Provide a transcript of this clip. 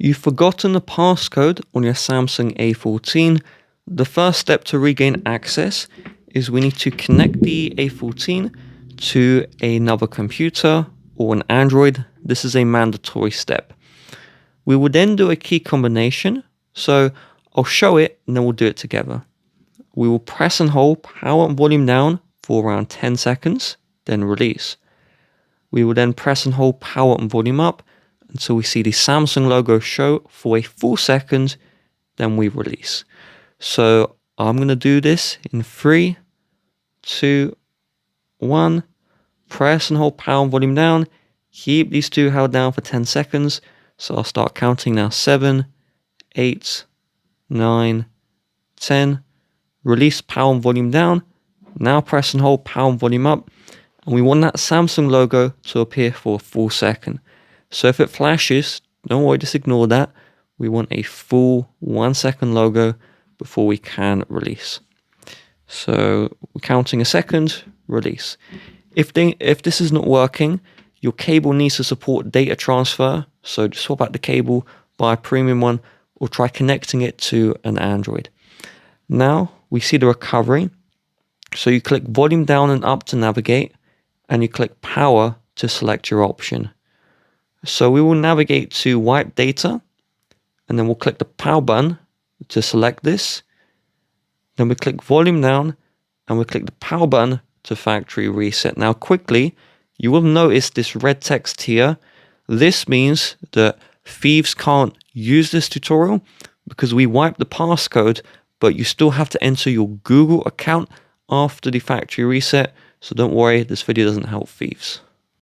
You've forgotten the passcode on your Samsung A14. The first step to regain access is we need to connect the A14 to another computer or an Android. This is a mandatory step. We will then do a key combination. So I'll show it and then we'll do it together. We will press and hold power and volume down for around 10 seconds, then release. We will then press and hold power and volume up until we see the Samsung logo show for a full second, then we release. So I'm going to do this in 3, 2, 1. Press and hold power and volume down. Keep these two held down for 10 seconds. So I'll start counting now. 7, 8, 9, 10. Release power and volume down. Now press and hold power and volume up. And we want that Samsung logo to appear for a full second. So if it flashes, don't worry, just ignore that. We want a full 1 second logo before we can release. So we're counting a second, release. If this is not working, your cable needs to support data transfer. So just swap out the cable, buy a premium one, or try connecting it to an Android. Now we see the recovery. So you click volume down and up to navigate, and you click power to select your option. So we will navigate to wipe data, and then we'll click the power button to select this. Then we click volume down, and we click the power button to factory reset. Now quickly, you will notice this red text here. This means that thieves can't use this tutorial because we wiped the passcode, but you still have to enter your Google account after the factory reset. So don't worry, this video doesn't help thieves.